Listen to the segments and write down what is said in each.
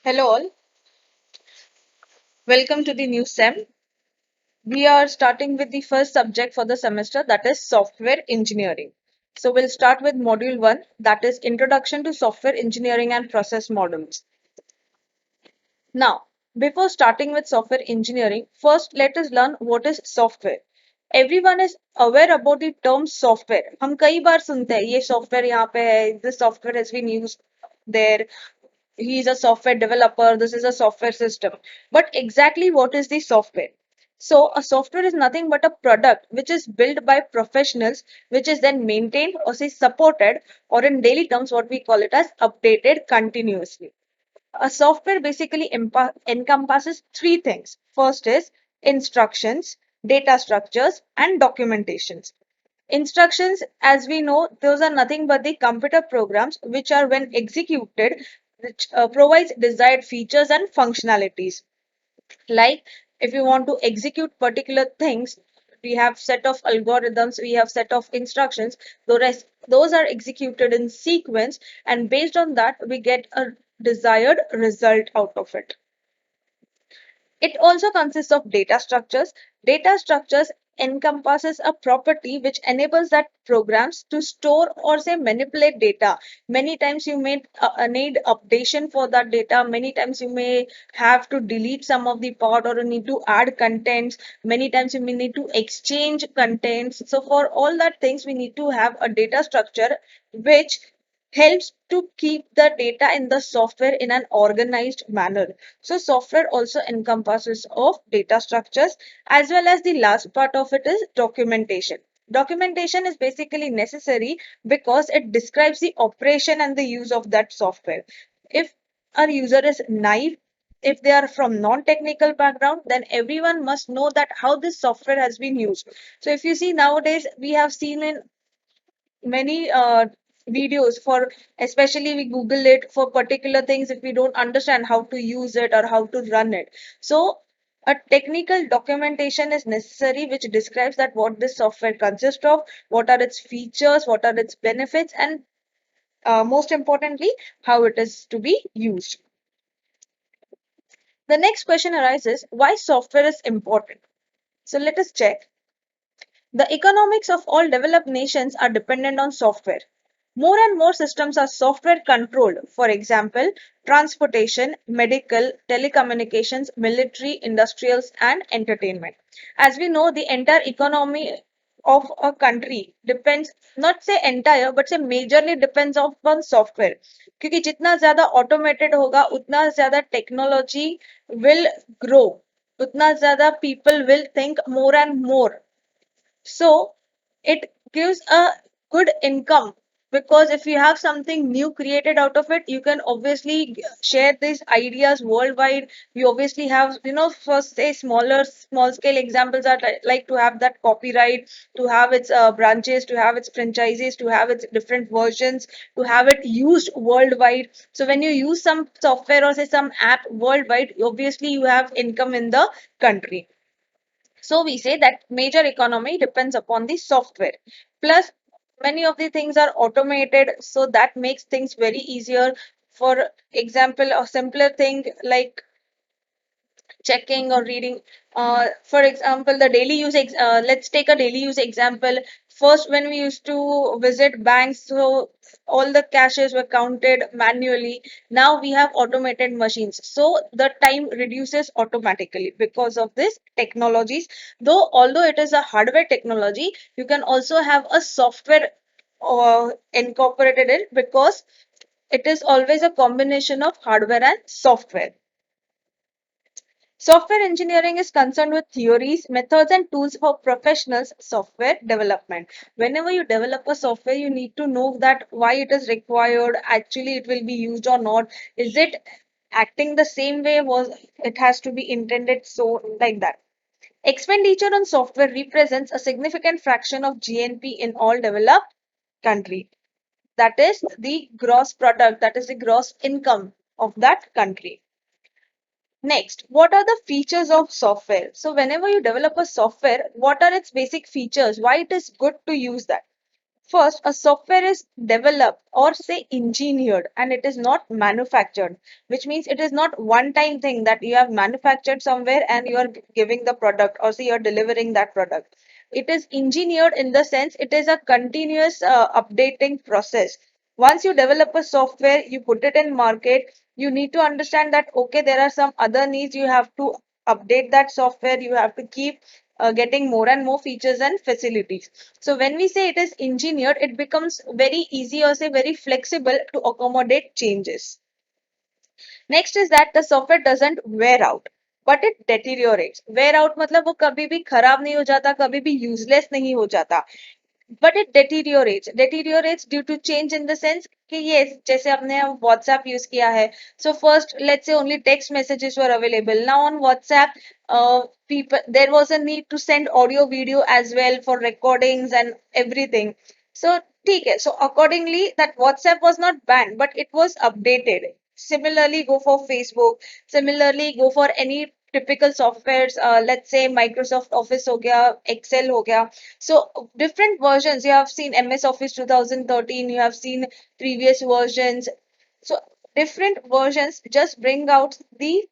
Hello all, welcome to the new SEM. We are starting with the first subject for the semester, that is software engineering. So we'll start with module 1, that is Introduction to Software Engineering and Process Models. Now, before starting with software engineering, first let us learn what is software. Everyone is aware about the term software. हम कई बार सुनते हैं ये software यहाँ पे है, this software has been used there, he is a software developer, this is a software system. But exactly what is the software? So, a software is nothing but a product which is built by professionals, which is then maintained or say supported, or in daily terms, what we call it as updated continuously. A software basically encompasses three things. First is instructions, data structures, and documentations. Instructions, as we know, those are nothing but the computer programs which are, when executed, which provides desired features and functionalities. Like if you want to execute particular things, we have set of algorithms, we have set of instructions. Those are executed in sequence, and based on that, we get a desired result out of it. It also consists of data structures. Data structures encompasses a property which enables that programs to store or say manipulate data. Many times you may need updation for that data. Many times you may have to delete some of the part or you need to add contents. Many times you may need to exchange contents. So for all that things, we need to have a data structure which helps to keep the data in the software in an organized manner. So software also encompasses of data structures, as well as the last part of it is documentation. Documentation is basically necessary because it describes the operation and the use of that software. If our user is naive, if they are from non-technical background, then everyone must know that how this software has been used. So if you see nowadays, we have seen in many videos for, especially we google it for particular things if we don't understand how to use it or how to run it. So a technical documentation is necessary which describes that what this software consists of, what are its features, what are its benefits, and most importantly, how it is to be used. The next question arises, why software is important? So let us check. The economics of all developed nations are dependent on software. More and more systems are software controlled. For example, transportation, medical, telecommunications, military, industrials, and entertainment. As we know, the entire economy of a country depends, not say entire, but say majorly depends upon software. क्योंकि जितना ज़्यादा automated होगा, उतना ज़्यादा technology will grow. उतना ज़्यादा people will think more and more, so it gives a good income, because if you have something new created out of it, you can obviously share these ideas worldwide. We obviously have, for say small scale examples are like to have that copyright, to have its branches, to have its franchises, to have its different versions, to have it used worldwide. So when you use some software or say some app worldwide, obviously you have income in the country. So we say that major economy depends upon the software. Plus, many of the things are automated, so that makes things very easier. For example, a simpler thing like checking or reading. For example, the daily use. Let's take a daily use example. First, when we used to visit banks, so all the cashes were counted manually. Now we have automated machines, so the time reduces automatically because of this technologies. Though, although it is a hardware technology, you can also have a software incorporated in, because it is always a combination of hardware and software. Software engineering is concerned with theories, methods, and tools for professionals software development. Whenever you develop a software, you need to know that why it is required, actually it will be used or not. Is it acting the same way was it has to be intended, so like that. Expenditure on software represents a significant fraction of GNP in all developed country. That is the gross product, that is the gross income of that country. Next, what are the features of software? So whenever you develop a software, what are its basic features? Why it is good to use that? First, a software is developed or say engineered and it is not manufactured, which means it is not one time thing that you have manufactured somewhere and you are giving the product or say you're delivering that product. It is engineered in the sense it is a continuous updating process. Once you develop a software, you put it in market, you need to understand that okay, there are some other needs, you have to update that software, you have to keep getting more and more features and facilities. So when we say it is engineered, it becomes very easy or say very flexible to accommodate changes. Next is that the software doesn't wear out, but it deteriorates. Wear out मतलब वो कभी भी खराब नहीं हो जाता, कभी भी useless नहीं हो जाता, but it deteriorates due to change in the sense कि yes, जैसे आपने WhatsApp use किया है, so first let's say only text messages were available. Now on WhatsApp, people there was a need to send audio video as well for recordings and everything. So ठीक है, so accordingly that WhatsApp was not banned, but it was updated. Similarly, go for Facebook. Similarly, go for any typical softwares. Let's say Microsoft Office हो गया, Excel हो गया. So different versions. You have seen MS Office 2013. You have seen previous versions. So different versions just bring out the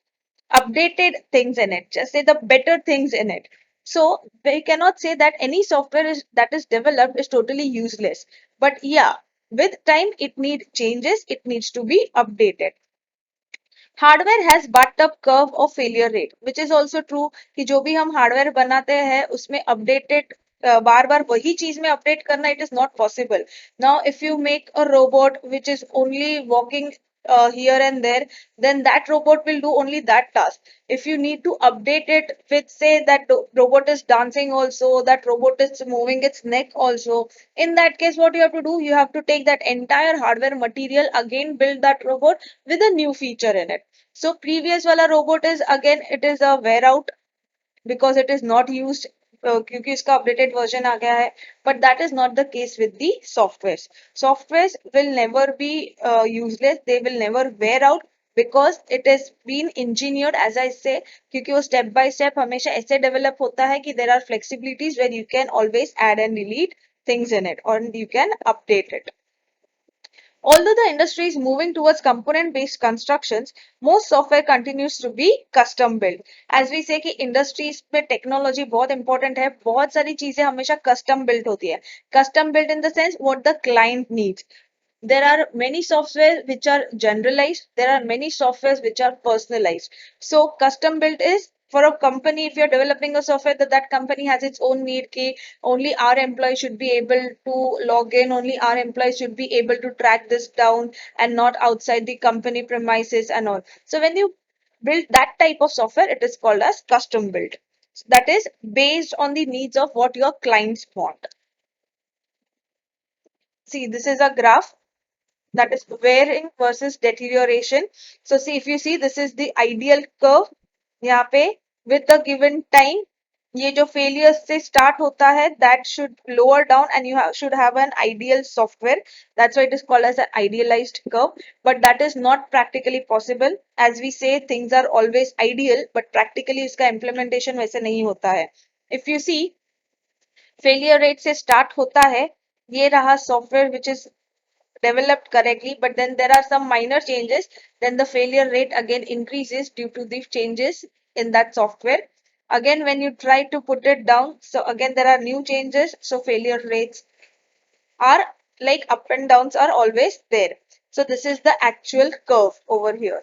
updated things in it. Just say the better things in it. So we cannot say that any software that is developed is totally useless. But yeah, with time it needs changes. It needs to be updated. Hardware has but up curve of failure rate which is also true कि जो भी हम hardware बनाते हैं उसमें updated बार बार वही चीज में अपडेट करना it is not possible now if you make a robot which is only walking here and there, then that robot will do only that task. If you need to update it with say that robot is dancing also, that robot is moving its neck also, in that case what you have to do, you have to take that entire hardware material again, build that robot with a new feature in it. So previous wala robot is again it is a wear out because it is not used क्योंकि इसका updated version आ गया है. But that is not the case with the softwares. Softwares will never be useless. They will never wear out because it has been engineered as I say क्योंकि वो step by step हमेशा ऐसे develop होता है कि there are flexibilities where you can always add and delete things in it or you can update it. Although the industry is moving towards component-based constructions, most software continues to be custom built. As we say कि industries में technology बहुत important है, बहुत सारी चीजें हमेशा custom built होती है. Custom built in the sense what the client needs. There are many software which are generalized. There are many softwares which are personalized. So custom built is for a company, if you're developing a software that company has its own need key, only our employees should be able to log in, only our employees should be able to track this down and not outside the company premises and all. So when you build that type of software, it is called as custom built. That is based on the needs of what your clients want. See, this is a graph that is wearing versus deterioration. So see, if you see, this is the ideal curve. यहाँ पे with the given time, ये जो failures से start होता है, that should lower down and you should have an ideal software. That's why it is called as an idealized curve. But that is not practically possible. As we say, things are always ideal, but practically इसका implementation वैसे नहीं होता है. If you see, failure rate से start होता है, ये रहा software which is developed correctly, but then there are some minor changes, then the failure rate again increases due to the changes in that software. Again, when you try to put it down, so again there are new changes, so failure rates are like up and downs are always there. So this is the actual curve over here.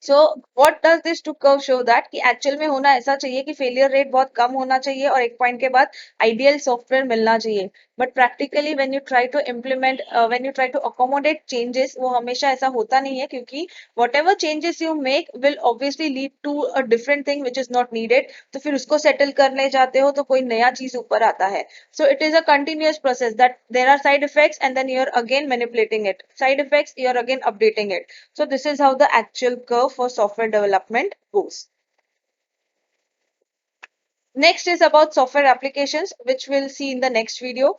So what does this two curve show that कि actual में होना ऐसा चाहिए कि failure rate बहुत कम होना चाहिए और एक पॉइंट के बाद आइडियल सॉफ्टवेयर मिलना चाहिए. But practically when you try to implement, when you try to accommodate changes, वो हमेशा ऐसा होता नहीं है क्योंकि whatever changes you make will obviously lead to a different thing which is not needed. तो फिर उसको सेटल करने जाते हो तो कोई नया चीज ऊपर आता है. So it is a continuous process that there are side effects and then you're again manipulating it. Side effects, you're again updating it. So this is how the actual curve for software development goes. Next is about software applications, which we'll see in the next video.